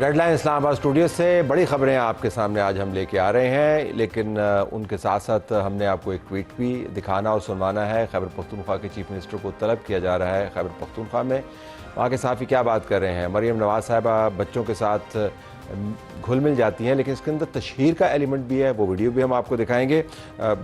Red line اسلام آباد studio سے بڑی خبریں آپ کے سامنے آج ہم لے کے آ رہے ہیں، لیکن ان کے ساتھ ساتھ ہم نے آپ کو ایک ٹویٹ بھی دکھانا اور سنوانا ہے۔ خیبر پختونخوا کے چیف منسٹر کو طلب کیا جا رہا ہے خیبر پختونخوا میں، وہاں کے صحافی کیا بات کر رہے ہیں۔ مریم نواز صاحبہ بچوں کے ساتھ گھل مل جاتی ہیں، لیکن اس کے اندر تشہیر کا ایلیمنٹ بھی ہے، وہ ویڈیو بھی ہم آپ کو دکھائیں گے۔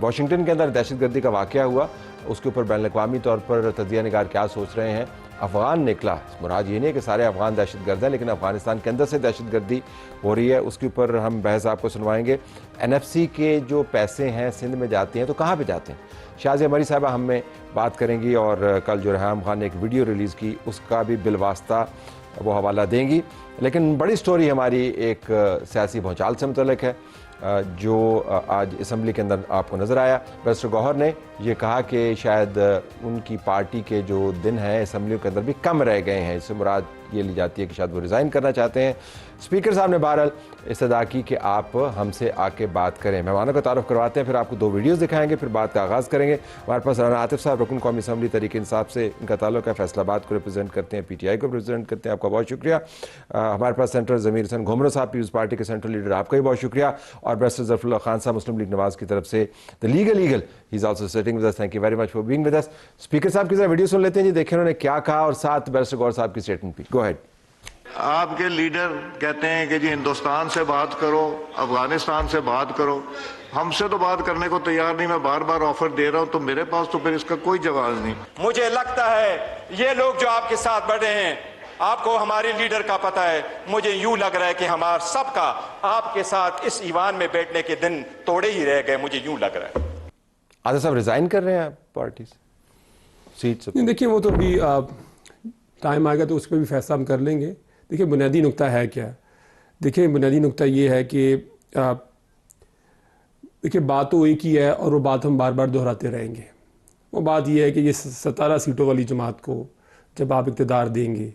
واشنگٹن کے اندر دہشت گردی کا واقعہ ہوا، اس کے اوپر بین الاقوامی طور پر تجزیہ نگار کیا سوچ رہے ہیں۔ افغان نکلا، مراد یہ نہیں ہے کہ سارے افغان دہشت گرد ہیں، لیکن افغانستان کے اندر سے دہشت گردی ہو رہی ہے، اس کے اوپر ہم بحث آپ کو سنوائیں گے۔ NFC کے جو پیسے ہیں سندھ میں جاتے ہیں تو کہاں پہ جاتے ہیں، شازیہ مری صاحبہ ہم میں بات کریں گی، اور کل جو ریحام خان نے ایک ویڈیو ریلیز کی اس کا بھی بالواسطہ وہ حوالہ دیں گی۔ لیکن بڑی سٹوری ہماری ایک سیاسی بھونچال سے متعلق ہے جو آج اسمبلی کے اندر آپ کو نظر آیا۔ بیرسٹر گوہر نے یہ کہا کہ شاید ان کی پارٹی کے جو دن ہیں اسمبلیوں کے اندر بھی کم رہ گئے ہیں، اس سے مراد یہ لی جاتی ہے کہ شاید وہ ریزائن کرنا چاہتے ہیں۔ اسپیکر صاحب نے بہرحال استدعا کی کہ آپ ہم سے آ کے بات کریں۔ مہمانوں کا تعارف کرواتے ہیں، پھر آپ کو 2 ویڈیوز دکھائیں گے، پھر بات کا آغاز کریں گے۔ ہمارے پاس رانا عاطف صاحب رکن قومی اسمبلی تحریک انصاف سے ان کا تعلق ہے، فیصل آباد کو ریپرزینٹ کرتے ہیں، PTI کو ریپرزینٹ کرتے ہیں، آپ کا بہت شکریہ۔ ہمارے پاس سینٹر ضمیر حسن گھومرو صاحب پیپلز پارٹی کے سینٹرل لیڈر، آپ کا بھی بہت شکریہ۔ اور بیرسٹر ظفر اللہ خان صاحب مسلم لیگ نواز کی طرف سے the legal he is also sitting with us. Thank you very much for being with us۔ Speaker صاحب کی ذرا ویڈیو سن لیتے ہیں جی، دیکھیں انہوں نے کیا کہا، اور ساتھ بیرسٹر گوہر صاحب کی اسٹیٹمنٹ بھی۔ گو ہیڈ۔ آپ کے لیڈر کہتے ہیں کہ جی ہندوستان سے بات کرو، افغانستان سے بات کرو، ہم سے تو بات کرنے کو تیار نہیں، میں بار بار آفر دے رہا ہوں، تو میرے پاس تو پھر اس کا کوئی جواز نہیں۔ مجھے لگتا ہے یہ لوگ جو آپ کے ساتھ بیٹھے ہیں، آپ کو ہمارے لیڈر کا پتہ ہے، مجھے یوں لگ رہا ہے کہ ہمارا سب کا آپ کے ساتھ اس ایوان میں بیٹھنے کے دن توڑے ہی رہ گئے، مجھے یوں لگ رہا ہے۔ عادل صاحب ریزائن کر رہے ہیں پارٹی سے، سیٹ سے؟ نہیں، دیکھیں وہ تو ابھی ٹائم آئے گا تو اس پہ بھی فیصلہ ہم کر لیں گے۔ دیکھیں بنیادی نقطہ ہے کیا، دیکھیں بنیادی نقطہ یہ ہے کہ دیکھیں بات تو ایک ہی ہے، اور وہ بات ہم بار بار دہراتے رہیں گے۔ وہ بات یہ ہے کہ یہ 17 سیٹوں والی جماعت کو جب آپ اقتدار دیں گے،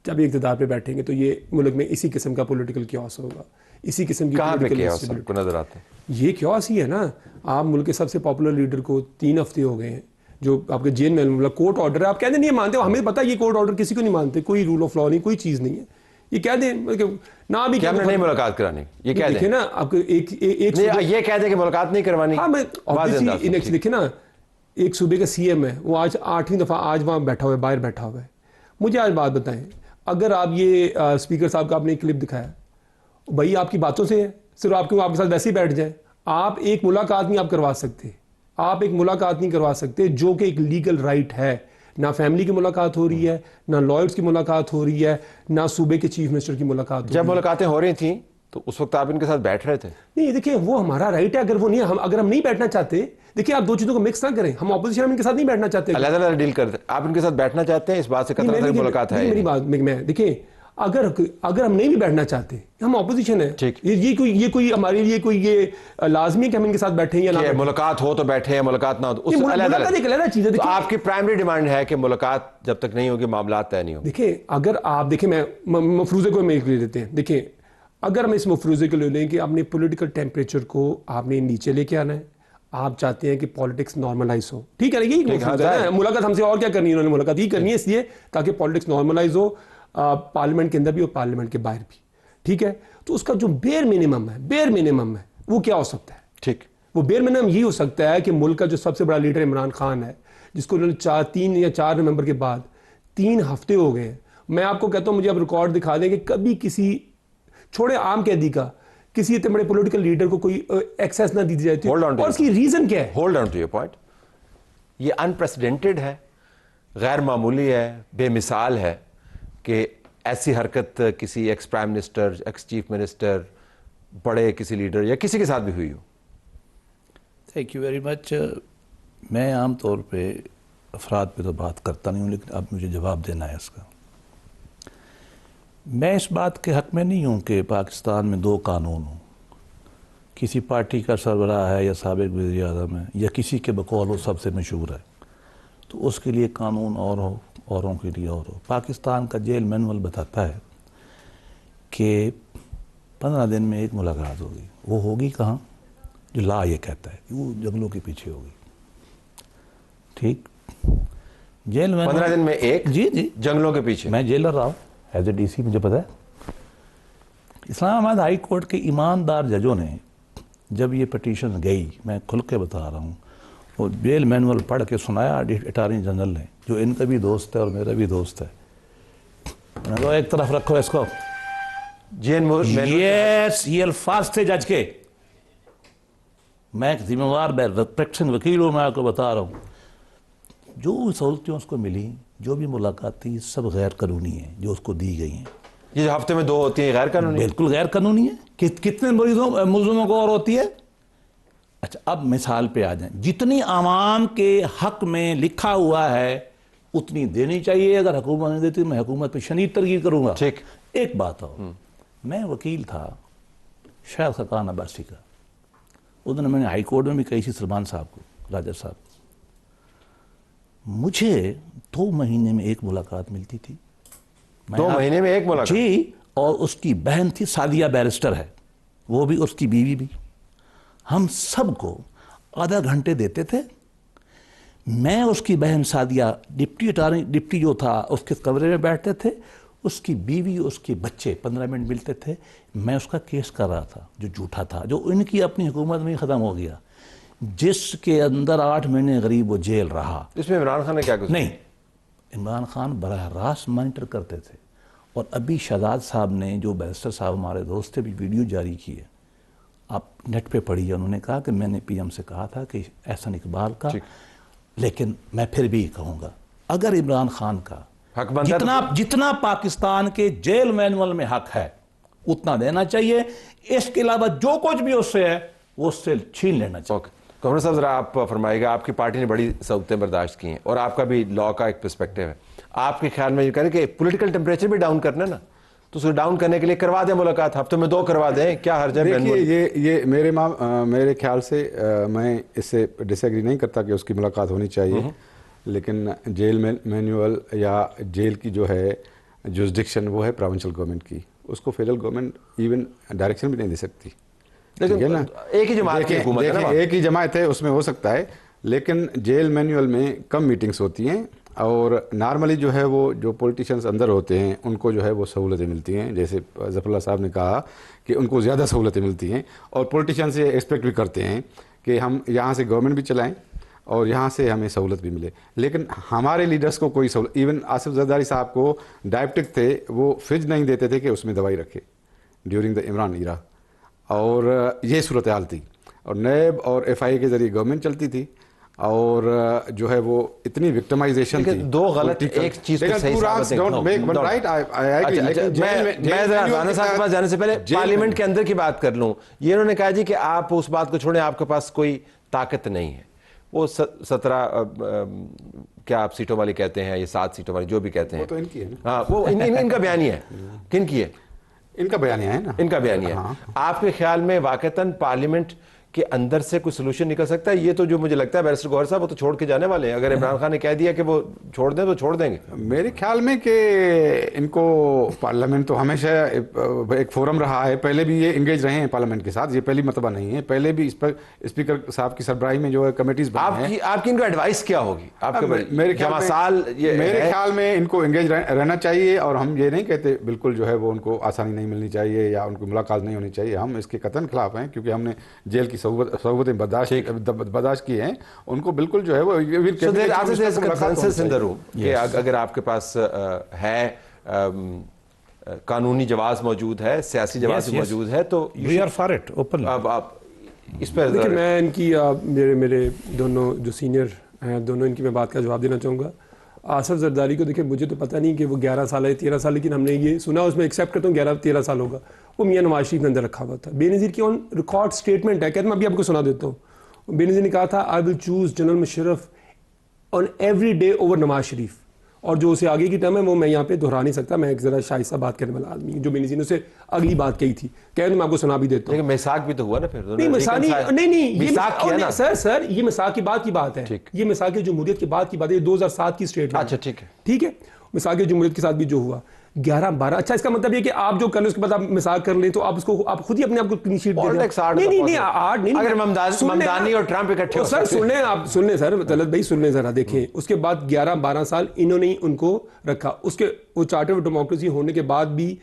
جب یہ اقتدار پہ بیٹھیں گے، تو یہ ملک میں اسی قسم کا پولیٹیکل کیوس ہوگا، اسی قسم کی کہاں پہ پولیٹیکل کیوس آپ کو نظر آتا ہے؟ یہ کیوس ہی ہے نا۔ آپ ملک کے سب سے پاپولر لیڈر کو 3 ہفتے ہو گئے ہیں جو آپ کے جیل میں، مطلب کورٹ آرڈر ہے، آپ کہتے نہیں مانتے ہو، ہمیں پتہ ہے یہ کورٹ آرڈر کسی کو نہیں مانتے، کوئی رول آف لا نہیں، کوئی چیز نہیں ہے، یہ کہہ دیں نہ بھی کیا ہم نے نہیں ملاقات کرانی، یہ کہہ دیں، دیکھیں نا آپ کو ایک یہ کہہ دیں کہ ملاقات نہیں کروانی۔ ہاں میں دیکھیں نا، ایک صوبے کا CM ہے، وہ آج 8ویں دفعہ آج وہاں بیٹھا ہوا ہے، باہر بیٹھا ہوا ہے۔ مجھے آج بات بتائیں، اگر آپ یہ اسپیکر صاحب کا آپ نے کلپ دکھایا، بھائی آپ کی باتوں سے ہے، صرف آپ کے ساتھ ویسے ہی بیٹھ جائیں، آپ ایک ملاقات نہیں آپ کروا سکتے، آپ ایک ملاقات نہیں کروا سکتے جو کہ ایک لیگل رائٹ ہے۔ نہ فیملی کی ملاقات ہو رہی ہے، نہ لائرز کی ملاقات ہو رہی ہے، نہ صوبے کے چیف منسٹر کی ملاقات ہو رہی ہے۔ جب ملاقاتیں ہو رہی تھیں تو اس وقت آپ ان کے ساتھ بیٹھ رہے تھے؟ نہیں دیکھیں وہ ہمارا رائٹ ہے، اگر وہ نہیں، اگر ہم نہیں بیٹھنا چاہتے، دیکھیں آپ 2 چیزوں کو مکس نہ کریں، ہم اپوزیشن میں ان کے ساتھ نہیں بیٹھنا چاہتے، علیحدہ ڈیل کرتے، آپ ان کے ساتھ بیٹھنا چاہتے ہیں، اس بات سے قطع نظر ملاقات ہے؟ میری بات میں دیکھیں، اگر ہم نہیں بھی بیٹھنا چاہتے، ہم اپوزیشن ہے، یہ کوئی ہمارے لیے کوئی یہ لازمی ہے کہ ہم ان کے ساتھ بیٹھیں یا نہ؟ ملاقات ہو تو بیٹھے ہیں، ملاقات نہ ہو تو علیحدہ چیز ہے۔ آپ کی پرائمری ڈیمانڈ ہے کہ ملاقات جب تک نہیں ہوگی معاملات طے نہیں ہوں۔ دیکھیں اگر آپ دیکھیں، میں مفروضے کو لے لیتے ہیں، دیکھیں اگر ہم اس مفروضے کو لے لیں کہ اپنے پولیٹیکل ٹیمپریچر کو آپ نے نیچے لے کے آنا ہے، آپ چاہتے ہیں کہ پالیٹکس نارملائز ہو، ٹھیک ہے نا، یہی مفروضہ ہے۔ ملاقات ہم سے اور کیا کرنی ہے، انہوں نے ملاقات ہی کرنی ہے اس لیے تاکہ پالیٹکس نارملائز ہو، پارلیمنٹ کے اندر بھی اور پارلیمنٹ کے باہر بھی، ٹھیک ہے۔ تو اس کا جو بیئر منیمم ہے وہ کیا ہو سکتا ہے؟ ٹھیک، وہ بیئر منیمم یہ ہو سکتا ہے کہ ملک کا جو سب سے بڑا لیڈر عمران خان ہے، جس کو 3 یا 4 نومبر کے بعد 3 ہفتے ہو گئے ہیں، میں آپ کو کہتا ہوں، مجھے اب ریکارڈ دکھا دیں کہ کبھی کسی چھوڑے عام قیدی کا، کسی اتنے بڑے پولیٹیکل لیڈر کو کوئی ایکسیس نہ دی جاتی، اور اس کی ریزن کیا ہے؟ Hold on to your point, یہ انپریسیڈنٹڈ ہے، غیر معمولی ہے، بے مثال ہے کہ ایسی حرکت کسی ex prime minister, ex chief minister, بڑے کسی لیڈر یا کسی کے ساتھ بھی ہوئی ہو۔ Thank you very much. میں عام طور پہ افراد پہ تو بات کرتا نہیں ہوں، لیکن اب مجھے جواب دینا ہے اس کا۔ میں اس بات کے حق میں نہیں ہوں کہ پاکستان میں 2 قانون ہوں، کسی پارٹی کا سربراہ ہے یا سابق وزیر اعظم ہے یا کسی کے بقول وہ سب سے مشہور ہے تو اس کے لیے قانون اور ہو، اوروں کے لیے اور ہو۔ پاکستان کا جیل مینول بتاتا ہے کہ 15 دن میں ایک ملاقات ہوگی، وہ ہوگی کہاں؟ جو لا یہ کہتا ہے کہ وہ جنگلوں کے پیچھے ہوگی، ٹھیک؟ جیل میں 15 دن میں ایک، جی جنگلوں کے پیچھے؟ میں جیلر رہا ہوں ایز اے DC، مجھے پتا ہے اسلام آباد ہائی کورٹ کے ایماندار ججوں نے جب یہ پٹیشن گئی، میں کھل کے بتا رہا ہوں، وہ بیل مینول پڑھ کے سنایا اٹارنی جنرل نے، جو ان کا بھی دوست ہے اور میرا بھی دوست ہے، میں نے کہا ایک طرف رکھو اس کو. یس، یہ الفاظ تھے جج کے. میں ایک ذمہ وار پریکٹسنگ وکیل ہوں، میں آپ کو بتا رہا ہوں. جو سہولتیں اس کو ملی، جو بھی ملاقات تھی، سب غیر قانونی ہیں جو اس کو دی گئی ہیں. یہ جو ہفتے میں 2 ہوتی ہیں غیر قانونی؟ بالکل غیر قانونی ہے. کتنے ملزموں کو اور ہوتی ہے؟ اچھا اب مثال پہ آ جائیں. جتنی عوام کے حق میں لکھا ہوا ہے اتنی دینی چاہیے. اگر حکومت نہیں دیتی میں حکومت پہ شدید تنقید کروں گا. ٹھیک. ایک بات ہو، میں وکیل تھا شاید خقان عباسی کا. اس دن میں نے ہائی کورٹ میں بھی کہی تھی سلمان صاحب کو، راجہ صاحب کو، مجھے 2 مہینے میں 1 ملاقات ملتی تھی. 2 مہینے میں 1 ملاقات؟ جی. اور اس کی بہن تھی سعدیہ، بیرسٹر ہے وہ بھی، اس کی بیوی بھی. ہم سب کو آدھا گھنٹے دیتے تھے. میں اس کی بہن سعدیہ ڈپٹی جو تھا اس کے کمرے میں بیٹھتے تھے. اس کی بیوی، اس کے بچے 15 منٹ ملتے تھے. میں اس کا کیس کر رہا تھا جو جھوٹا تھا، جو ان کی اپنی حکومت میں ختم ہو گیا، جس کے اندر 8 مہینے غریب وہ جیل رہا. اس میں عمران خان نے کیا کچھ؟ نہیں، عمران خان براہ راست مانیٹر کرتے تھے. اور ابھی شہزاد صاحب نے، جو بیرسٹر صاحب ہمارے دوست تھے، بھی ویڈیو جاری کی ہے، آپ نیٹ پہ پڑھیے. انہوں نے کہا کہ میں نے پی ایم سے کہا تھا کہ احسن اقبال کا، لیکن میں پھر بھی کہوں گا اگر عمران خان کا جتنا پاکستان کے جیل مینول میں حق ہے اتنا دینا چاہیے. اس کے علاوہ جو کچھ بھی اس سے ہے وہ اس سے چھین لینا چاہیے. کمرہ صاحب ذرا آپ فرمائے گا، آپ کی پارٹی نے بڑی سہولتیں برداشت کی ہیں اور آپ کا بھی لا کا ایک پرسپیکٹیو ہے. آپ کے خیال میں یہ کہہ رہے کہ پولیٹیکل ٹیمپریچر بھی ڈاؤن کرنا نا، تو اس کو ڈاؤن کرنے کے لیے کروا دیں ملاقات، ہفتے میں 2 کروا دیں، کیا حرج ہے؟ دیکھیے یہ میرے خیال سے میں اس سے ڈس ایگری نہیں کرتا کہ اس کی ملاقات ہونی چاہیے، لیکن جیل مینیول یا جیل کی جو ہے جورسڈکشن وہ ہے پروونشل گورنمنٹ کی. اس کو فیڈرل گورنمنٹ ایون ڈائریکشن بھی نہیں دے سکتی. لیکن ایک ہی جماعت کی حکومت ہے نا، ایک ہی جماعت ہے، اس میں ہو سکتا ہے، لیکن جیل مینیول میں کم میٹنگز ہوتی ہیں. اور نارملی جو ہے وہ جو پولیٹیشنز اندر ہوتے ہیں ان کو جو ہے وہ سہولتیں ملتی ہیں. جیسے ظفر اللہ صاحب نے کہا کہ ان کو زیادہ سہولتیں ملتی ہیں، اور پولیٹیشنز یہ ایکسپیکٹ بھی کرتے ہیں کہ ہم یہاں سے گورنمنٹ بھی چلائیں اور یہاں سے ہمیں سہولت بھی ملے. لیکن ہمارے لیڈرز کو کوئی سہولت، ایون آصف زرداری صاحب کو ڈائبٹک تھے، وہ فریج نہیں دیتے تھے کہ اس میں دوائی رکھے ڈیورنگ دا عمران ایرا. اور یہ صورتحال تھی. اور نیب اور ایف آئی اے کے ذریعے گورنمنٹ چلتی تھی، اور جو ہے وہ اتنی وکٹمائزیشن تھی. 2 غلط ایک چیز کو صحیح ثابت میں ذرا رانا صاحب کے پاس جانے سے پہلے پارلیمنٹ کے اندر کی بات کر لوں. یہ انہوں نے کہا جی کہ آپ اس بات کو چھوڑیں، آپ کے پاس کوئی طاقت نہیں ہے. وہ 17 کیا آپ سیٹوں والی کہتے ہیں، یہ 7 سیٹوں والی جو بھی کہتے ہیں، وہ تو ان کی ہے نا. ہاں، وہ ان کا بیانیہ ہے. کن کی ہے؟ ان کا بیانیہ ہے نا. ان کا بیانیہ ہے. آپ کے خیال میں واقعتاً پارلیمنٹ کے اندر سے کوئی سلوشن نکل سکتا ہے؟ یہ تو جو مجھے لگتا ہے بیرسٹر گوہر صاحب وہ تو چھوڑ کے جانے والے ہیں. اگر عمران خان نے کہہ دیا کہ وہ چھوڑ دیں تو چھوڑ دیں گے. میرے خیال میں کہ ان کو پارلیمنٹ تو ہمیشہ ایک فورم رہا ہے. پہلے بھی یہ انگیج رہے ہیں پارلیمنٹ کے ساتھ، یہ پہلی مرتبہ نہیں ہے. پہلے بھی اس پر اسپیکر صاحب کی سربراہی میں جو ہے کمیٹیز بنی ہیں. آپ کی ان کو ایڈوائس کیا ہوگی؟ آپ کے میرے خیال میں ان کو انگیج رہنا چاہیے. اور ہم یہ نہیں کہتے بالکل جو ہے وہ ان کو آسانی نہیں ملنی چاہیے یا ان کو ملاقات نہیں ہونی چاہیے. ہم اس کے قطعاً خلاف ہیں، کیونکہ ہم نے جیل کی صحبتیں برداشت کی ہیں. ان کو بالکل جو ہے وہ کہ اگر آپ کے پاس ہے قانونی جواز موجود ہے، سیاسی جواز موجود ہے تو we are for it openly. اب آپ اس پر دیکھیں، میں ان کی میرے دونوں جو سینئر ہیں دونوں، ان کی میں بات کا جواب دینا چاہوں گا. آصف زرداری کو دیکھیں، مجھے تو پتہ نہیں کہ وہ 11 سال ہے 13 سال، لیکن ہم نے یہ سنا، اس میں ایکسیپٹ کرتا ہوں 11-13 سال ہوگا. وہ میاں نواز شریف نے اندر رکھا ہوا تھا. بے نظیر کی آن ریکارڈ سٹیٹمنٹ ہے، کہتے میں ابھی آپ کو سنا دیتا ہوں. بے نظیر نے کہا تھا I will choose general Musharraf on every day over Nawaz Sharif. اور جو اسے آگے کی ٹرم ہے وہ میں یہاں پہ دہرا نہیں سکتا، میں ایک ذرا شائستہ بات کرنے والا آدمی جو بے نظیر نے اسے اگلی بات کہی تھی، کہہ میں آپ کو سنا بھی دیتا ہوں. لیکن میثاق بھی تو ہوا نا پھر. نہیں سر، یہ میثاق کی بات کی بات ہے، یہ میثاق جمہوریت کی بات کی بات ہے، یہ 2007 کی اسٹیٹمنٹ. اچھا ٹھیک ہے. میثاق جمہوریت کے ساتھ بھی جو ہوا 11-12. اچھا، اس کا مطلب یہ کہ آپ جو کر لیں اس کے بعد آپ میثاق کر لیں تو آپ اس کو آپ خود ہی اپنے آپ کو کلین شیٹ دے دیں. نہیں اگر ممدانی اور ٹرمپ اکٹھے ہو سر سن لیں، آپ سن لیں سر، طلعت بھائی سن لیں ذرا. دیکھیں اس کے بعد 11-12 سال انہوں نے ان کو رکھا. اس کے وہ چارٹر آف ڈیموکریسی ہونے کے بعد بھی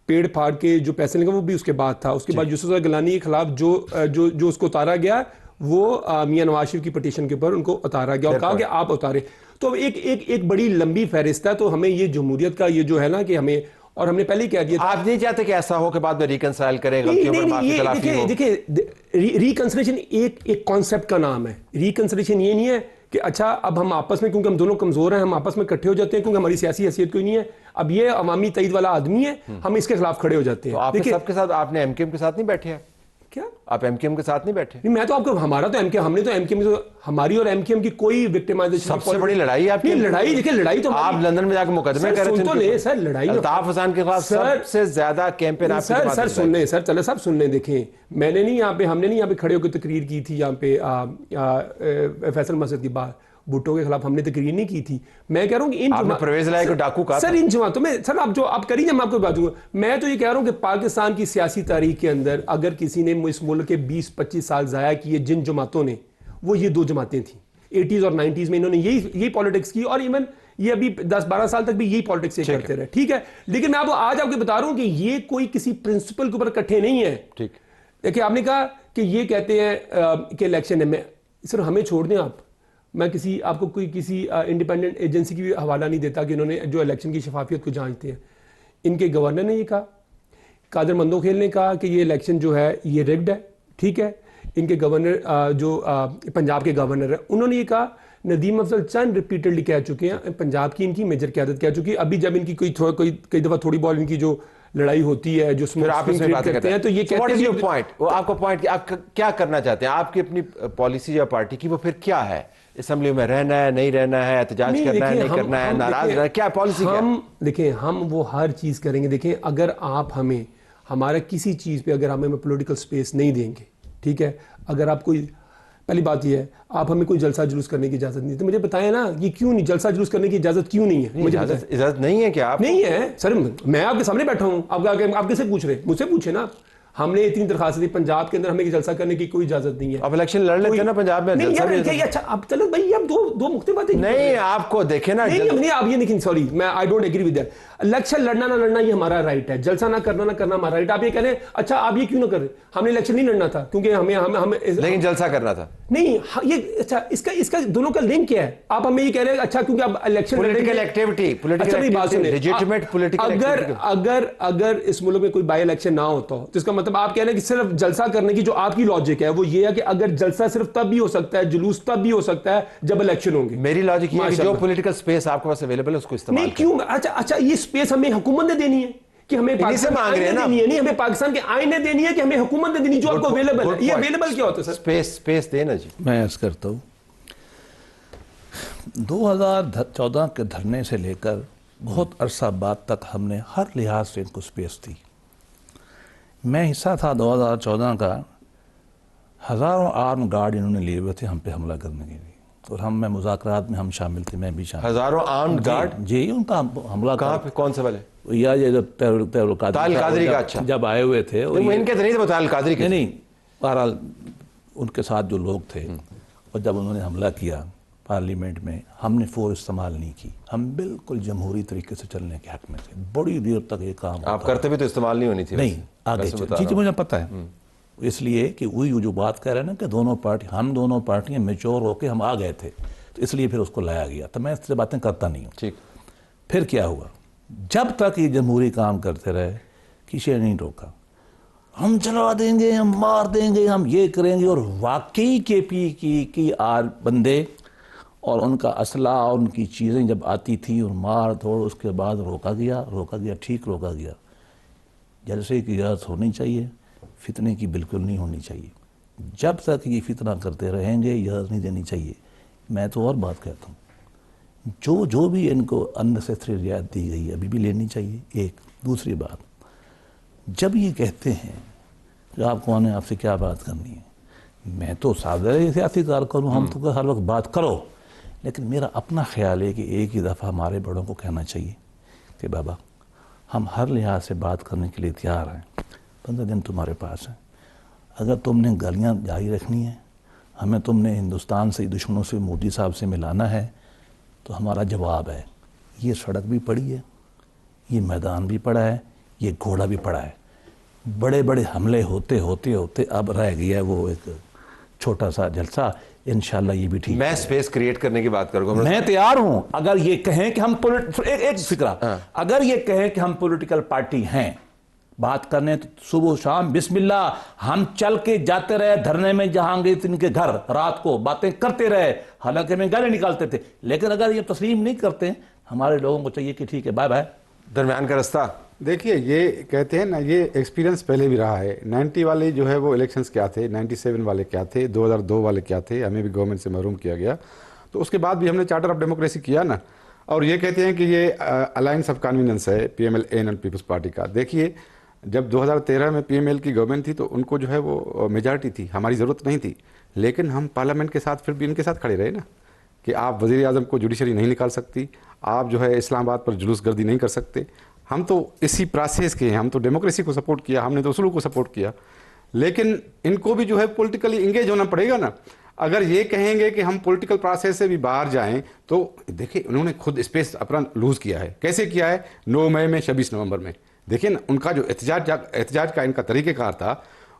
پیڑ پھاڑ کے جو پیسے لگا وہ بھی اس کے بعد تھا. اس کے بعد یوسف گیلانی کے خلاف جو اس کو اتارا گیا وہ میاں نواز شریف کی پٹیشن کے اوپر ان کو اتارا گیا اور کہا کہ آپ اتارے. تو ایک بڑی لمبی فہرست ہے. تو ہمیں یہ جمہوریت کا یہ جو ہے نا کہ ہمیں, اور ہم نے پہلے ہی کہہ دیا تھا, آپ نہیں چاہتے کہ ایسا ہو کہ بعد میں ریکنسائل کریں, غلطیوں پر معافی تلافی ہو؟ دیکھیں ریکنسلیشن ایک کانسیپٹ کا نام ہے. ریکنسلیشن یہ نہیں ہے کہ اچھا اب ہم آپس میں, کیونکہ ہم دونوں کمزور ہیں, ہم آپس میں اکٹھے ہو جاتے ہیں کیونکہ ہماری سیاسی حیثیت کوئی نہیں ہے, اب یہ عوامی تعید والا آدمی ہے, ہم اس کے خلاف کھڑے ہو جاتے ہیں. آپ سب کے ساتھ آپ نے ایم کیو ایم کے ساتھ نہیں بیٹھے ہیں کیا؟ آپ ایم کیو ایم کے ساتھ نہیں بیٹھے؟ نہیں, میں تو آپ کو, ہمارا تو ایم کیو ایم, ہم نے تو ایم کیو ایم, ہماری اور ایم کیو ایم کی کوئی وکٹمائزیشن. سب سے بڑی لڑائی آپ کی لڑائی, دیکھیں لڑائی تو آپ لندن میں جا کے مقدمے کر رہے تھے سر, لڑائی الطاف حسین کے خلاف سب سے زیادہ کیمپین آپ کی. سر سن لیں, سر چلے سب سن لیں. دیکھیں میں نے نہیں یہاں پہ, ہم نے نہیں یہاں پہ کھڑے ہو کے تقریر کی تھی یہاں پہ فیصل مسجد کی بات, بھٹو کے خلاف ہم نے تقریر نہیں کی تھی. میں کہہ رہا ہوں کہ آپ نے پرویز الہی کو ڈاکو کہا سر ان جماعتوں میں, سر آپ جو آپ کریے میں آپ کو بات دوں گا. میں تو یہ کہہ رہا ہوں کہ پاکستان کی سیاسی تاریخ کے اندر اگر کسی نے اس ملک کے 20-25 سال ضائع کیے جن جماعتوں نے, وہ یہ 2 جماعتیں تھیں. 80s اور 90s میں انہوں نے یہی پالیٹکس کی, اور ایون یہ ابھی 10-12 سال تک بھی یہی پالیٹکس کرتے رہے. ٹھیک ہے, لیکن میں آج آپ کو بتا رہا ہوں کہ یہ کوئی کسی پرنسپل کے اوپر اکٹھے نہیں ہے. ٹھیک, دیکھیں آپ نے کہا کہ یہ کہتے ہیں کہ الیکشن میں, سر ہمیں چھوڑ دیں آپ, میں آپ کو کسی انڈیپینڈنٹ ایجنسی کی بھی حوالہ نہیں دیتا کہ انہوں نے جو الیکشن کی شفافیت کو جانچتے ہیں. ان کے گورنر نے یہ کہا, قادر مندوخیل نے کہا کہ یہ الیکشن جو ہے یہ ریگڈ ہے. ٹھیک ہے, ان کے گورنر جو پنجاب کے گورنر ہیں انہوں نے یہ کہا. ندیم افضل چند ریپیٹڈلی کہہ چکے ہیں, پنجاب کی ان کی میجر قیادت کہہ چکی ہے. ابھی جب ان کی کئی دفعہ تھوڑی بہت ان کی جو لڑائی ہوتی ہے, جو آپ اس میں بات کرتے ہیں, تو یہ کہتے ہیں آپ کو پوائنٹ آپ کیا کرنا چاہتے ہیں, آپ کی اپنی پالیسی یا پارٹی کی وہ پھر کیا ہے؟ اسمبلی میں رہنا ہے, نہیں رہنا ہے, احتجاج کرنا ہے, نہیں کرنا ہے, ناراض رہنا ہے, کیا پالیسی کیا؟ دیکھیں ہم وہ ہر چیز کریں گے. دیکھیں اگر آپ ہمیں ہمارا کسی چیز پہ اگر ہمیں پولیٹیکل سپیس نہیں دیں گے, ٹھیک ہے, اگر آپ کوئی, پہلی بات یہ ہے آپ ہمیں کوئی جلسہ جلوس کرنے کی اجازت نہیں, تو مجھے بتائیں نا یہ کیوں نہیں, جلسہ جلوس کرنے کی اجازت کیوں نہیں ہے؟ مجھے اجازت نہیں ہے کیا؟ آپ نہیں ہے سر, میں آپ کے سامنے بیٹھا ہوں, آپ کیسے پوچھ رہے, مجھ سے پوچھے نا. ہم نے اتنی درخواست دی, پنجاب کے اندر ہمیں جلسہ کرنے کی کوئی اجازت نہیں ہے. اب الیکشن لڑ لیتے ہیں نا پنجاب میں. اچھا اب چلو بھائی, اب دو مختلف باتیں نہیں, آپ کو دیکھیں نا, نہیں آپ یہ دیکھیں, سوری میں I don't agree with that. Election لڑنا نہ لڑنا یہ ہمارا رائٹ ہے, جلسہ نہ کرنا ہمارا رائٹ. آپ یہ کہہ رہے ہیں اچھا آپ یہ کیوں نہ کر رہے, ہم نے الیکشن نہیں لڑنا تھا کیونکہ ہمیں لیکن جلسہ کرنا تھا. نہیں یہ اچھا اس کا دونوں کا لنک کیا ہے؟ آپ ہمیں یہ کہہ رہے ہیں اچھا کیونکہ اب election political activity, legitimate political, اگر اس ملک میں کوئی بائی الیکشن نہ ہوتا ہو تو اس کا مطلب آپ کہہ رہے ہیں کہ صرف جلسہ کرنے کی جو آپ کی لاجک ہے وہ یہ ہے کہ اگر جلسہ صرف تب بھی ہو سکتا ہے, جلوس تب بھی ہو سکتا ہے جب الیکشن ہوں گے. میری لاجک یہ ہے کہ جو پولیٹیکل سپیس آپ کے پاس اویلیبل ہے اس کو استعمال نہیں کیوں, اچھا یہ سپیس ہمیں حکومت نے دینی ہے کہ ہمیں پاکستان سے مانگ رہے ہیں نا, نہیں ہمیں پاکستان کے آئین نے دینی ہے کہ ہمیں حکومت نے دینی جو آپ کو اویلیبل ہے. یہ اویلیبل کیا ہوتا ہے سر؟ سپیس دینا جی. میں عرض کرتا ہوں 2014 کے دھرنے سے لے کر بہت عرصہ بعد تک ہم نے ہر لحاظ سے ان کو سپیس دی. میں حصہ تھا 2014 کا, ہزاروں آرم گارڈ انہوں نے لیے ہوئے تھے ہم پہ حملہ کرنے کے لیے, اور میں مذاکرات میں ہم شامل تھے, میں بھی شامل. ہزاروں آرم گارڈ؟ جی, ان کا حملہ کہاں پہ, کون سے والے؟ یہ جب قادری کا, اچھا جب آئے ہوئے تھے, ان کے نہیں تھے طاہر قادری کے, نہیں بہرحال ان کے ساتھ جو لوگ تھے, اور جب انہوں نے حملہ کیا پارلیمنٹ میں, ہم نے فورس استعمال نہیں کی, ہم بالکل جمہوری طریقے سے چلنے کے حق میں تھے. بڑی دیر تک یہ کام آپ کرتے بھی تو استعمال نہیں ہونی تھی. نہیں آگے جی مجھے پتہ ہے, اس لیے کہ وہی جو بات کہہ رہے ہیں نا کہ ہم دونوں پارٹیاں میچور ہو کے ہم آ گئے تھے, تو اس لیے پھر اس کو لایا گیا. تو میں اس سے باتیں کرتا نہیں ہوں. ٹھیک, پھر کیا ہوا, جب تک یہ جمہوری کام کرتے رہے کسی نے نہیں روکا. ہم چلا دیں گے, ہم مار دیں گے, ہم یہ کریں گے, اور واقعی کے پی کی بندے اور ان کا اسلحہ اور ان کی چیزیں جب آتی تھیں اور مار توڑ, اس کے بعد روکا گیا, ٹھیک روکا گیا. جلسے کی اجازت ہونی چاہیے, فتنے کی بالکل نہیں ہونی چاہیے. جب تک یہ فتنہ کرتے رہیں گے اجازت نہیں دینی چاہیے. میں تو اور بات کہتا ہوں, جو بھی ان کو اننیسیسری رعایت دی گئی ہے ابھی بھی لینی چاہیے. ایک دوسری بات, جب یہ کہتے ہیں کہ آپ کون ہیں, آپ سے کیا بات کرنی ہے, میں تو سادہ سیاسی کارکن ہوں, ہم تو ہر وقت بات کرو, لیکن میرا اپنا خیال ہے کہ ایک ہی دفعہ ہمارے بڑوں کو کہنا چاہیے کہ بابا ہم ہر لحاظ سے بات کرنے کے لیے تیار ہیں, 15 دن تمہارے پاس ہیں. اگر تم نے گالیاں جاری رکھنی ہیں, ہمیں تم نے ہندوستان سے دشمنوں سے مودی صاحب سے ملانا ہے, تو ہمارا جواب ہے یہ سڑک بھی پڑی ہے, یہ میدان بھی پڑا ہے, یہ گھوڑا بھی پڑا ہے. بڑے بڑے حملے ہوتے ہوتے ہوتے اب رہ گیا وہ ایک چھوٹا سا جلسہ. انشاءاللہ یہ بھی ٹھیک. میں سپیس کریٹ کرنے کی بات کروں گا. میں تیار ہوں. اگر یہ کہیں کہ ہم ایک فکرہ, اگر یہ کہیں کہ ہم پولیٹیکل پارٹی ہیں, بات کرنے تو صبح شام بسم اللہ, ہم چل کے جاتے رہے دھرنے میں جہانگیر ان کے گھر, رات کو باتیں کرتے رہے, حالانکہ ہمیں گالی نکالتے تھے. لیکن اگر یہ تسلیم نہیں کرتے, ہمارے لوگوں کو چاہیے کہ ٹھیک ہے بائے بائے. درمیان کا رستہ. دیکھیے یہ کہتے ہیں نا, یہ ایکسپیرینس پہلے بھی رہا ہے. 90 والے جو ہے وہ الیکشنز کیا تھے, 97 والے کیا تھے, 2002 والے کیا تھے, ہمیں بھی گورنمنٹ سے محروم کیا گیا. تو اس کے بعد بھی ہم نے چارٹر آف ڈیموکریسی کیا نا, اور یہ کہتے ہیں کہ یہ الائنس آف کنویننس ہے P M L N and Peoples Party کا. دیکھیے جب 2013 میں پی ایم ایل کی گورنمنٹ تھی تو ان کو جو ہے وہ میجارٹی تھی, ہماری ضرورت نہیں تھی, لیکن ہم پارلیمنٹ کے ساتھ پھر بھی ان کے ساتھ کھڑے رہے نا, کہ آپ وزیر اعظم کو جوڈیشری نہیں نکال سکتی, آپ جو ہے اسلام آباد پر جلوس گردی نہیں کر سکتے. ہم تو اسی پروسیس کے ہیں, ہم تو ڈیموکریسی کو سپورٹ کیا, ہم نے تو اصولوں کو سپورٹ کیا, لیکن ان کو بھی جو ہے پولیٹیکلی انگیج ہونا پڑے گا نا. اگر یہ کہیں گے کہ ہم پولیٹیکل پروسیس سے بھی باہر جائیں, تو دیکھیں انہوں نے خود اسپیس اپنا لوز کیا ہے. کیسے کیا ہے؟ 9 مئی میں, 26 نومبر میں. دیکھیں نا ان کا جو احتجاج کا ان کا طریقہ کار تھا,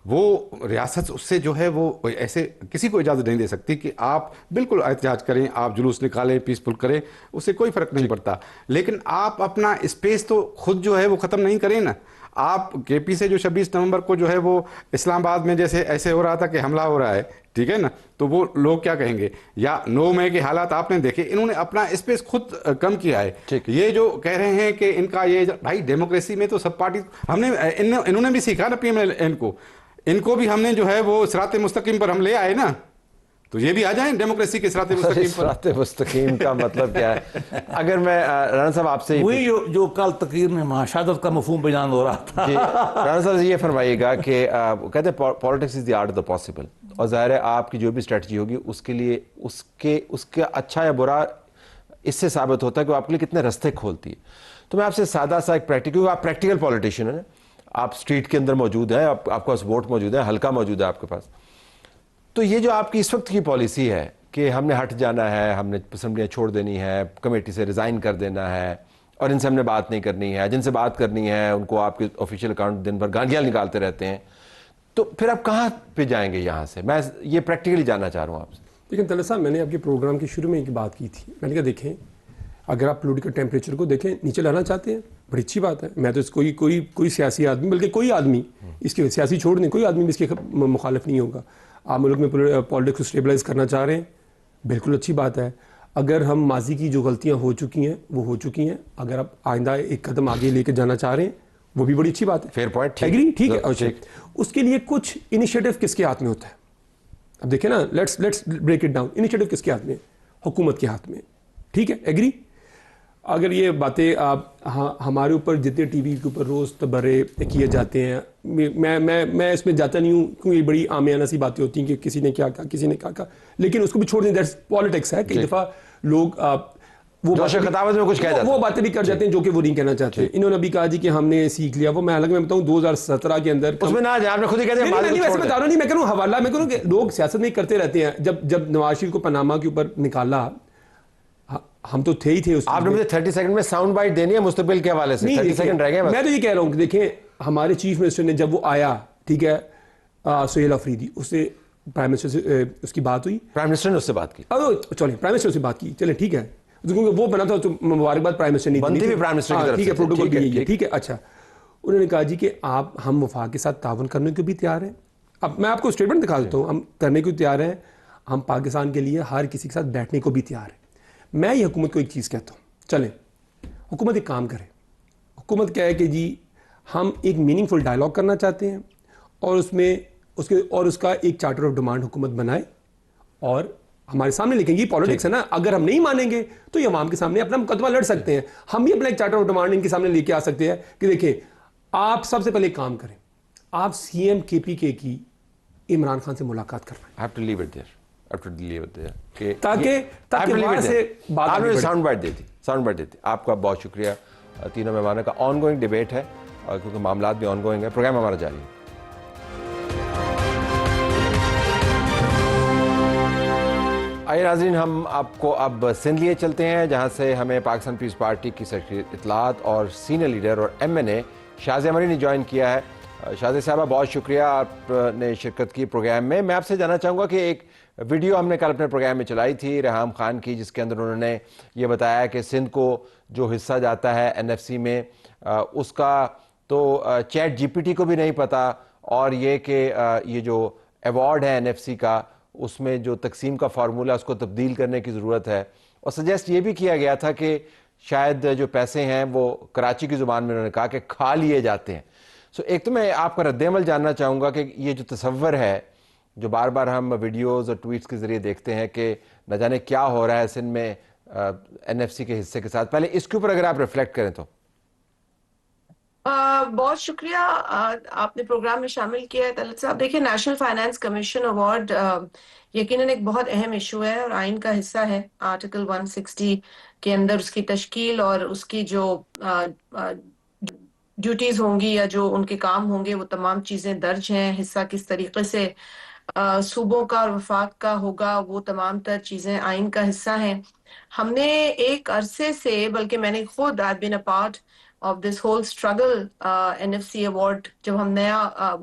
وہ ریاست اس سے جو ہے وہ ایسے کسی کو اجازت نہیں دے سکتی کہ آپ بالکل احتجاج کریں, آپ جلوس نکالیں, پیسفل کریں, اس سے کوئی فرق نہیں پڑتا. لیکن آپ اپنا اسپیس تو خود جو ہے وہ ختم نہیں کریں نا. آپ کے پی سے جو 26 نومبر کو جو ہے وہ اسلام آباد میں جیسے ایسے ہو رہا تھا کہ حملہ ہو رہا ہے, ٹھیک ہے نا, تو وہ لوگ کیا کہیں گے؟ یا 9 مئی کے حالات آپ نے دیکھے, انہوں نے اپنا اسپیس خود کم کیا ہے. یہ جو کہہ رہے ہیں کہ ان کا یہ, بھائی ڈیموکریسی میں تو سب پارٹی, ہم نے انہوں نے بھی سیکھا نا پی ایم ایل این کو, ان کو بھی ہم نے جو ہے وہ صراط مستقیم پر ہم لے آئے نا, تو یہ بھی آ جائیں ڈیموکریسی کے صراط مستقیم پر. صراط مستقیم کا مطلب کیا ہے؟ اگر میں رانا صاحب آپ سے وہی جو کل تقریر میں مہاشادت کا مفہوم بیان ہو رہا تھا. رانا صاحب یہ فرمائیے گا کہ کہتے ہیں politics is the art of the possible, اور ظاہر ہے آپ کی جو بھی اسٹریٹجی ہوگی اس کے لیے اس کا اچھا یا برا اس سے ثابت ہوتا ہے کہ آپ کے لیے کتنے رستے کھولتی ہے. تو میں آپ سے سادہ سا ایک کیونکہ آپ پریکٹیکل پولیٹیشین ہیں, آپ اسٹریٹ کے اندر موجود ہیں, آپ کے پاس ووٹ موجود ہے, حلقہ موجود ہے آپ کے پاس. تو یہ جو آپ کی اس وقت کی پالیسی ہے کہ ہم نے ہٹ جانا ہے, ہم نے اسمبلیاں چھوڑ دینی ہے, کمیٹی سے ریزائن کر دینا ہے, اور ان سے ہم نے بات نہیں کرنی ہے, جن سے بات کرنی ہے ان کو آپ کے آفیشیل اکاؤنٹ دن بھر گالیاں نکالتے رہتے ہیں, تو پھر آپ کہاں پہ جائیں گے یہاں سے؟ میں یہ پریکٹیکلی جاننا چاہ رہا ہوں آپ سے. لیکن طلعت صاحب, میں نے آپ کے پروگرام کے شروع میں ایک بات کی تھی, میں نے کہا دیکھیں اگر آپ پولیٹیکل ٹیمپریچر کو دیکھیں, نیچے لانا چاہتے ہیں, بڑی اچھی بات ہے. میں تو اس کوئی سیاسی آدمی, بلکہ کوئی آدمی اس کے سیاسی چھوڑ دیں, کوئی آدمی اس کے مخالف نہیں ہوگا. آپ ملک میں پولیٹکس کو اسٹیبلائز کرنا چاہ رہے ہیں, بالکل اچھی بات ہے. اگر ہم ماضی کی جو غلطیاں ہو چکی ہیں وہ ہو چکی ہیں, اگر آپ آئندہ ایک قدم آگے لے کے جانا چاہ رہے ہیں وہ بھی بڑی اچھی بات ہے. فیئر پوائنٹ, ایگری, ٹھیک ہے. اچھا, اس کے لیے کچھ انیشیٹو کس کے ہاتھ میں ہوتا ہے؟ اب دیکھیں نا, let's break it down. Initiative کس کے ہاتھ میں؟ حکومت کے ہاتھ میں, ٹھیک ہے. ایگری. اگر یہ باتیں ہمارے اوپر جتنے ٹی وی کے اوپر روز تبرے کیے جاتے ہیں, میں اس میں جاتا نہیں ہوں کیونکہ یہ بڑی عامیانہ سی باتیں ہوتی ہیں کہ کسی نے کیا کہا, کسی نے کیا کہا, لیکن اس کو بھی چھوڑ دیں, دیٹس پالیٹکس ہے. کئی دفعہ لوگ وہ باتیں بھی کر جاتے ہیں جو کہ وہ نہیں کہنا چاہتے. انہوں نے بھی کہا جی کہ ہم نے سیکھ لیا, وہ میں حالانکہ میں بتاؤں 2017 کے اندر اس میں نہ جائیں, آپ نے خود ہی کہہ دیا. ویسے بتا رہا ہوں, نہیں میں کروں حوالہ, میں کروں کہ لوگ سیاست میں کرتے رہتے ہیں. جب نواز شریف کو پاناما کے اوپر نکالا, ہم تو تھے ہی تھے. آپ نے مجھے 30 سیکنڈ میں ساؤنڈ بائٹ دینی ہے مستقبل کے حوالے سے, 30 سیکنڈ رہ گئے. میں تو یہ کہہ رہا ہوں کہ دیکھیں ہمارے چیف منسٹر نے جب وہ آیا, ٹھیک ہے, سہیل آفریدی, اس سے پرائم منسٹر سے اس کی بات ہوئی, پرائم منسٹر نے اس سے بات کی. چلیں پرائم منسٹر سے بات کی, چلیں ٹھیک ہے, کیونکہ وہ بنا تھا تو مبارکباد پرائم منسٹر نہیں بنتی بھی پرائم منسٹر کی طرف سے, ٹھیک ہے, پروٹوکول بھی یہی ہے, ٹھیک ہے. اچھا, انہوں نے کہا جی کہ ہم وفاق کے ساتھ تعاون کرنے کو بھی تیار ہیں. اب میں آپ کو اسٹیٹمنٹ دکھا دیتا ہوں, ہم کرنے کو تیار ہیں, ہم پاکستان کے لیے ہر کسی کے ساتھ بیٹھنے کو بھی تیار ہیں. میں یہ حکومت کو ایک چیز کہتا ہوں, چلیں حکومت ایک کام کرے. حکومت کیا ہے کہ جی ہم ایک میننگ فل ڈائلاگ کرنا چاہتے ہیں, اور اس کا ایک چارٹر آف ڈیمانڈ حکومت بنائے اور ہمارے سامنے لکھیں. یہ پالیٹکس ہے نا, اگر ہم نہیں مانیں گے تو یہ عوام کے سامنے اپنا مقدمہ لڑ سکتے ہیں. ہم بھی اپنا ایک چارٹر آف ڈیمانڈ ان کے سامنے لے کے آ سکتے ہیں کہ دیکھیں آپ سب سے پہلے کام کریں, آپ سی ایم کے پی کے کی عمران خان سے ملاقات کروائیں. تاکہ آپ نے ساؤنڈ بائٹ دے دی. آپ کا بہت شکریہ. تینوں مہمانوں کا آن گوئنگ ڈیبیٹ ہے, اور کیونکہ معاملات بھی آن گوئنگ ہے, پروگرام ہمارا جاری ہے. آئیے ناظرین, ہم آپ کو اب سندھ لیے چلتے ہیں, جہاں سے ہمیں پاکستان پیپلز پارٹی کی سیکرٹری اطلاعات اور سینئر لیڈر اور ایم این اے شازیہ امری نے جوائن کیا ہے. شازیہ صاحبہ بہت شکریہ آپ نے شرکت کی پروگرام میں. میں آپ سے جاننا چاہوں گا کہ ایک ویڈیو ہم نے کل اپنے پروگرام میں چلائی تھی ریحام خان کی، جس کے اندر انہوں نے یہ بتایا کہ سندھ کو جو حصہ جاتا ہے NFC میں اس کا تو چیٹ GPT کو بھی نہیں پتا، اور یہ کہ یہ جو ایوارڈ ہے NFC کا اس میں جو تقسیم کا فارمولہ اس کو تبدیل کرنے کی ضرورت ہے. اور سجیسٹ یہ بھی کیا گیا تھا کہ شاید جو پیسے ہیں وہ کراچی کی زبان میں انہوں نے کہا کہ کھا لیے جاتے ہیں. ایک تو میں آپ کا رد عمل جاننا چاہوں گا کہ یہ جو تصور ہے جو بار بار ہم ویڈیوز اور ٹویٹس کے ذریعے دیکھتے ہیں کہ نہ جانے کیا ہو رہا ہے سندھ میں NFC کے حصے کے ساتھ، پہلے اس کے اوپر اگر آپ ریفلیکٹ کریں تو. بہت شکریہ آپ نے پروگرام میں شامل کیا ہے طلعت صاحب. دیکھیں، نیشنل فائنانس کمیشن ایوارڈ یقیناً ایک بہت اہم ایشو ہے اور آئین کا حصہ ہے. آرٹیکل 160 کے اندر اس کی تشکیل اور اس کی جو ڈیوٹیز ہوں گی یا جو ان کے کام ہوں گے وہ تمام چیزیں درج ہیں. حصہ کس طریقے سے صوبوں کا اور وفاق کا ہوگا وہ تمام تر چیزیں آئین کا حصہ ہیں. ہم نے ایک عرصے سے، بلکہ میں نے خود I've been a part of this whole struggle NFC award جب ہم نیا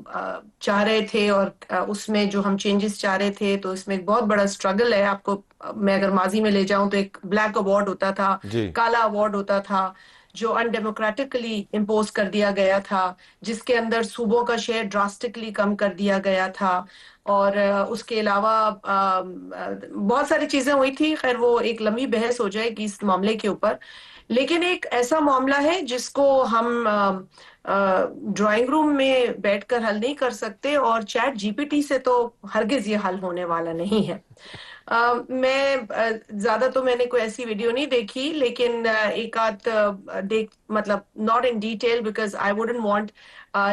چاہ رہے تھے اور اس میں جو ہم چینجز چاہ رہے تھے تو اس میں ایک بہت بڑا اسٹرگل ہے. آپ کو میں اگر ماضی میں لے جاؤں تو ایک بلیک ایوارڈ ہوتا تھا، کالا ایوارڈ ہوتا تھا جو ان ڈیموکریٹکلی امپوز کر دیا گیا تھا، جس کے اندر صوبوں کا شیئر ڈراسٹکلی کم کر دیا گیا تھا. اور اس کے علاوہ بہت ساری چیزیں ہوئی تھی. خیر وہ ایک لمبی بحث ہو جائے گی اس معاملے کے اوپر، لیکن ایک ایسا معاملہ ہے جس کو ہم ڈرائنگ روم میں بیٹھ کر حل نہیں کر سکتے، اور چیٹ GPT سے تو ہرگز یہ حل ہونے والا نہیں ہے. میں زیادہ تو میں نے کوئی ایسی ویڈیو نہیں دیکھی، لیکن ایک آدھ مطلب not in detail because I wouldn't want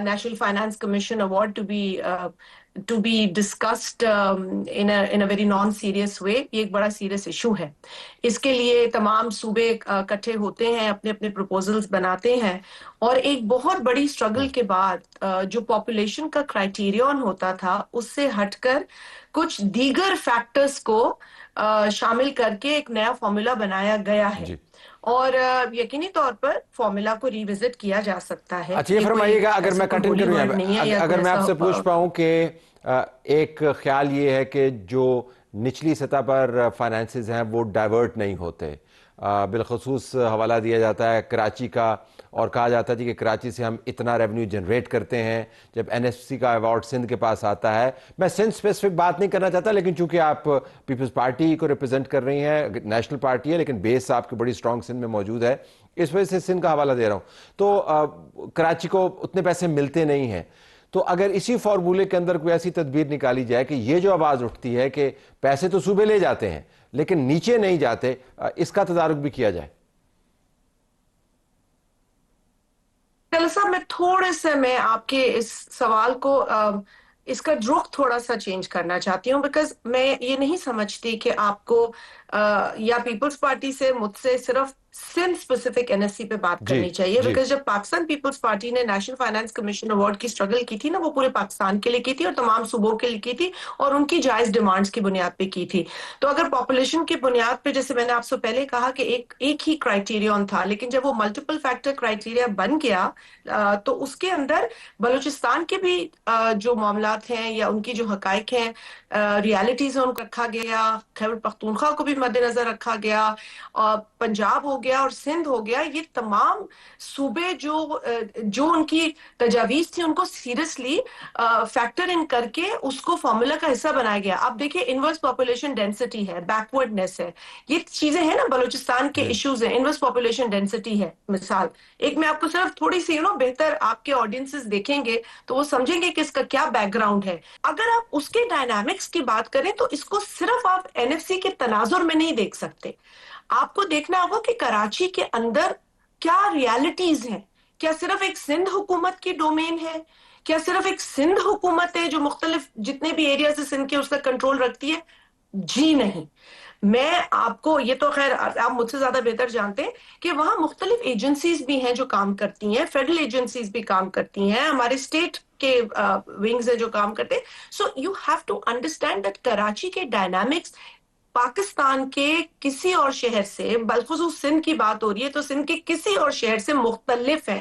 National Finance Commission Award to be discussed in a very non-serious way. یہ ایک بڑا سیریس ایشو ہے. اس کے لیے تمام صوبے اکٹھے ہوتے ہیں، اپنے اپنے پروپوزلز بناتے ہیں، اور ایک بہت بڑی اسٹرگل کے بعد جو پاپولیشن کا کرائیٹیرین ہوتا تھا اس سے ہٹ کر کچھ دیگر فیکٹرز کو شامل کر کے ایک نیا فارمولا بنایا گیا ہے. اور یقینی طور پر فارمولا کو ریوزٹ کیا جا سکتا ہے. اچھا یہ فرمائیے گا، اگر میں کنٹینیو کروں، اگر میں آپ سے پوچھ پاؤں کہ ایک خیال یہ ہے کہ جو نچلی سطح پر فائنانسز ہیں وہ ڈائیورٹ نہیں ہوتے، بالخصوص حوالہ دیا جاتا ہے کراچی کا، اور کہا جاتا ہے کہ کراچی سے ہم اتنا ریونیو جنریٹ کرتے ہیں. جب NFC کا ایوارڈ سندھ کے پاس آتا ہے، میں سندھ اسپیسیفک بات نہیں کرنا چاہتا، لیکن چونکہ آپ پیپلز پارٹی کو ریپرزینٹ کر رہی ہیں، نیشنل پارٹی ہے لیکن بیس آپ کی بڑی اسٹرانگ سندھ میں موجود ہے، اس وجہ سے سندھ کا حوالہ دے رہا ہوں. تو کراچی کو اتنے پیسے ملتے نہیں ہیں. تو اگر اسی فارمولے کے اندر کوئی ایسی تدبیر نکالی جائے کہ یہ جو آواز اٹھتی ہے کہ پیسے تو صوبے لے جاتے ہیں لیکن نیچے نہیں جاتے، اس کا تدارک بھی کیا جائے. صاحب میں تھوڑے سے میں آپ کے اس سوال کو اس کا رخ تھوڑا سا چینج کرنا چاہتی ہوں، بیکاز میں یہ نہیں سمجھتی کہ آپ کو یا پیپلز پارٹی سے مجھ سے صرف سندھ اسپیسیفک NSC پہ بات کرنی چاہیے. بیکاز جب پاکستان پیپلز پارٹی نے نیشنل فائنانس کمیشن ایوارڈ کی اسٹرگل کی تھی نا، وہ پورے پاکستان کے لیے کی تھی اور تمام صوبوں کے لیے کی تھی، اور ان کی جائز ڈیمانڈز کی بنیاد پہ کی تھی. تو اگر پاپولیشن کی بنیاد پہ، جیسے میں نے آپ سے پہلے کہا کہ ایک ہی کرائیٹیرین تھا، لیکن جب وہ ملٹیپل فیکٹر کرائیٹیریا بن گیا تو اس کے اندر بلوچستان کے بھی جو معاملات ہیں یا ان کی جو حقائق ہیں، ریالٹیز ہیں، ان کو رکھا گیا. خیبر پختونخوا کو بھی مد نظر رکھا گیا، پنجاب ہو گیا اور سندھ ہو گیا. یہ تمام صوبے جو ان کی تجاویز تھی ان کو سیریسلی فیکٹر ان کر کے اس کو فارمولا کا حصہ بنایا گیا. آپ دیکھیں انورس پاپولیشن ڈینسٹی ہے، بیکورڈنیس ہے، یہ چیزیں ہیں نا بلوچستان کے ایشوز ہیں. انورس پاپولیشن ڈینسٹی ہے مثال ایک. میں آپ کو صرف تھوڑی سی بہتر آپ کے آڈینسز دیکھیں گے تو وہ سمجھیں گے کہ اس کا کیا بیک گراؤنڈ ہے. اگر آپ اس کے ڈائنامکس کی بات کریں تو اس کو صرف آپ NFC کے تناظر میں نہیں دیکھ سکتے. آپ کو دیکھنا ہوگا کہ کراچی کے اندر کیا ریالٹیز ہیں. کیا صرف ایک سندھ حکومت کی ڈومین ہے؟ کیا صرف ایک سندھ حکومت ہے جو مختلف جتنے بھی ایریاز سے سندھ کے اس کا کنٹرول رکھتی ہے؟ جی نہیں. میں آپ کو یہ تو خیر آپ مجھ سے زیادہ بہتر جانتے ہیں کہ وہاں مختلف ایجنسیز بھی ہیں جو کام کرتی ہیں، فیڈرل ایجنسیز بھی کام کرتی ہیں، ہمارے اسٹیٹ کے ونگز ہیں جو کام کرتے ہیں. So you have to understand that Karachi کے ڈائنامکس پاکستان کے کسی اور شہر سے، بالخصوص سندھ کی بات ہو رہی ہے تو سندھ کے کسی اور شہر سے مختلف ہیں.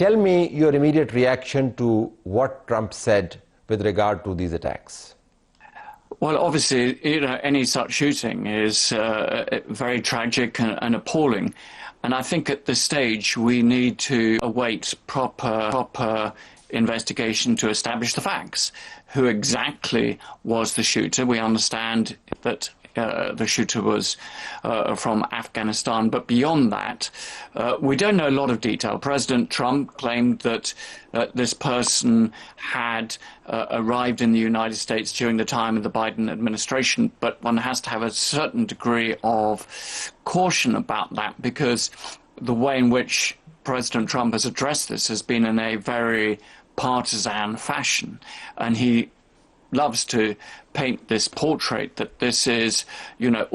Tell me your immediate reaction to what Trump said with regard to these attacks. Well, obviously, any such shooting is very tragic and appalling. And I think at this stage we need to await proper investigation to establish the facts. Who exactly was the shooter? We understand that the shooter was from Afghanistan, but beyond that, we don't know a lot of detail. President Trump claimed that this person had arrived in the United States during the time of the Biden administration, but one has to have a certain degree of caution about that, because the way in which President Trump has addressed this has been in a very partisan fashion, and he loves to paint this portrait that this is,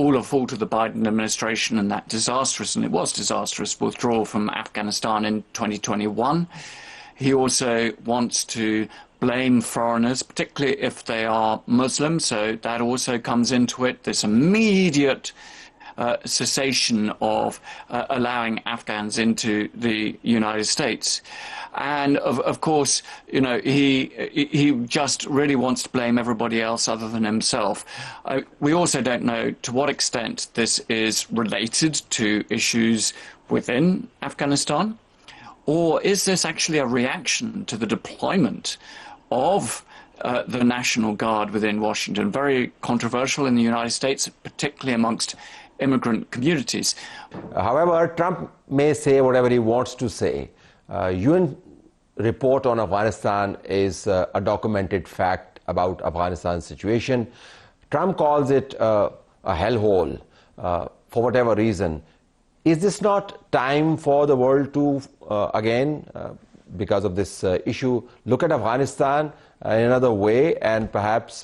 all a fault of the Biden administration and that disastrous, and it was disastrous, withdrawal from Afghanistan in 2021. He also wants to blame foreigners, particularly if they are Muslim, so that also comes into it. This immediate cessation of allowing Afghans into the United States. And of course, he just really wants to blame everybody else other than himself. We also don't know to what extent this is related to issues within Afghanistan, or is this actually a reaction to the deployment of the National Guard within Washington? Very controversial in the United States, particularly amongst immigrant communities. However, Trump may say whatever he wants to say. UN report on Afghanistan is a documented fact about Afghanistan's situation. Trump calls it a hellhole for whatever reason. Is this not time for the world to, again, because of this issue, look at Afghanistan in another way and perhaps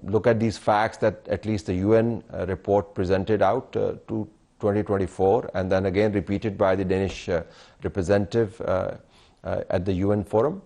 look at these facts that at least the UN report presented out to 2024 and then again repeated by the Danish representative at the UN forum?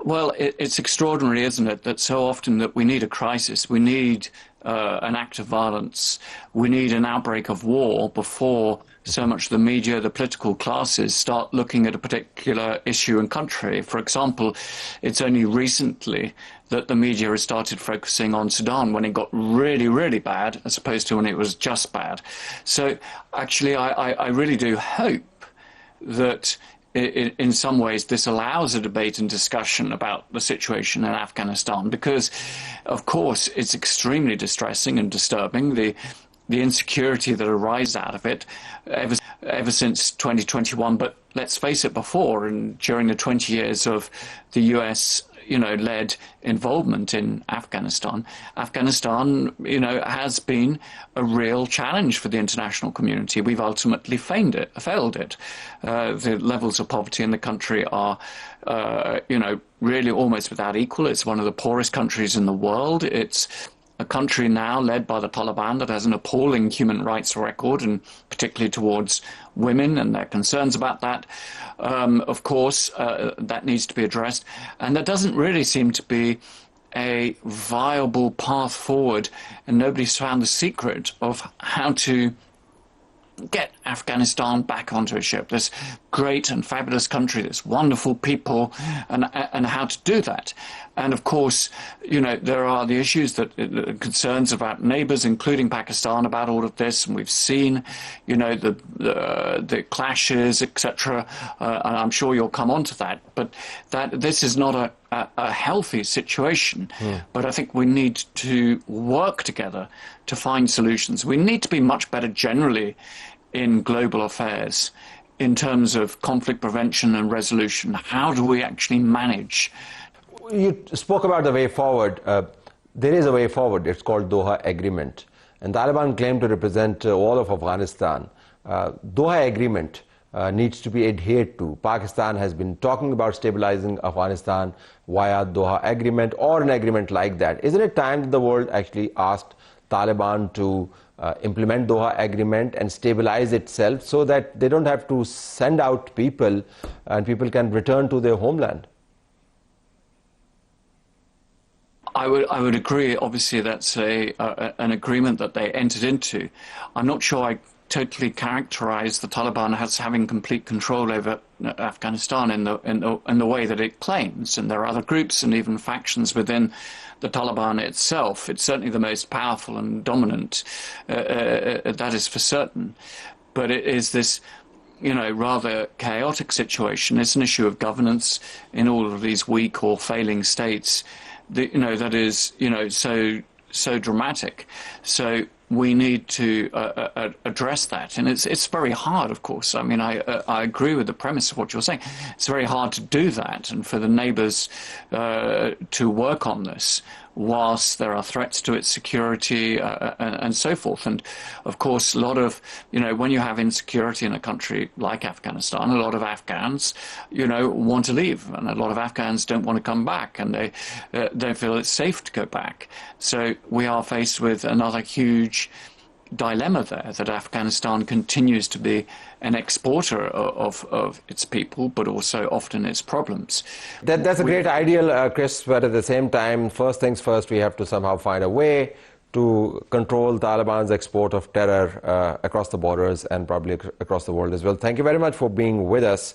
Well, it's extraordinary, isn't it, that so often that we need a crisis, we need an act of violence, we need an outbreak of war before so much of the media, the political classes start looking at a particular issue and country. For example, it's only recently that the media has started focusing on Sudan when it got really, really bad, as opposed to when it was just bad. So actually, I really do hope that in some ways, this allows a debate and discussion about the situation in Afghanistan because, of course, it's extremely distressing and disturbing, the insecurity that arises out of it ever since 2021. But let's face it, before and during the 20 years of the US led involvement in Afghanistan, has been a real challenge for the international community. We've ultimately failed it. The levels of poverty in the country are, really almost without equal. It's one of the poorest countries in the world. It's a country now led by the Taliban that has an appalling human rights record, and particularly towards women and their concerns about that. Of course, that needs to be addressed. And there doesn't really seem to be a viable path forward, and nobody's found the secret of how to get Afghanistan back onto a ship. This great and fabulous country, this wonderful people, and how to do that. And of course, there are the issues concerns about neighbours, including Pakistan, about all of this, and we've seen, the clashes, etc. And I'm sure you'll come on to that. But this is not a healthy situation. But I think we need to work together to find solutions. We need to be much better generally in global affairs in terms of conflict prevention and resolution. How do we actually manage? You spoke about the way forward. There is a way forward. It's called Doha Agreement. And Taliban claim to represent all of Afghanistan. Doha Agreement needs to be adhered to. Pakistan has been talking about stabilizing Afghanistan via Doha Agreement or an agreement like that. Isn't it time that the world actually asked Taliban to implement Doha Agreement and stabilize itself so that they don't have to send out people and people can return to their homeland? I would agree. Obviously, that's an agreement that they entered into. I'm not sure I totally characterize the Taliban as having complete control over Afghanistan in the way that it claims. And there are other groups and even factions within the Taliban itself. It's certainly the most powerful and dominant. That is for certain. But it is this, rather chaotic situation. It's an issue of governance in all of these weak or failing states. That is, so dramatic. So we need to address that, and it's very hard, of course. I mean, I agree with the premise of what you're saying. It's very hard to do that, and for the neighbours to work on this whilst there are threats to its security and so forth. And of course, a lot of, when you have insecurity in a country like Afghanistan, a lot of Afghans, want to leave, and a lot of Afghans don't want to come back, and they don't feel it's safe to go back. So we are faced with another huge dilemma there, that Afghanistan continues to be an exporter of its people, but also often its problems. That's a great ideal, Chris, but at the same time, first things first, we have to somehow find a way to control Taliban's export of terror across the borders and probably across the world as well. Thank you very much for being with us.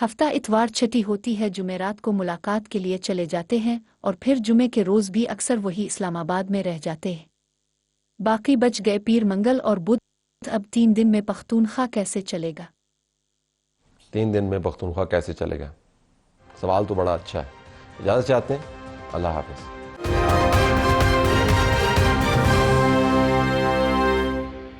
ہفتہ اتوار چھٹی ہوتی ہے، جمعرات کو ملاقات کے لیے چلے جاتے ہیں اور پھر جمعے کے روز بھی اکثر وہی اسلام آباد میں رہ جاتے ہیں۔ باقی بچ گئے پیر، منگل اور بدھ۔ اب 3 دن میں پختونخوا کیسے چلے گا؟ 3 دن میں پختونخوا کیسے چلے گا؟ سوال تو بڑا اچھا ہے۔ اجازت چاہتے ہیں، اللہ حافظ۔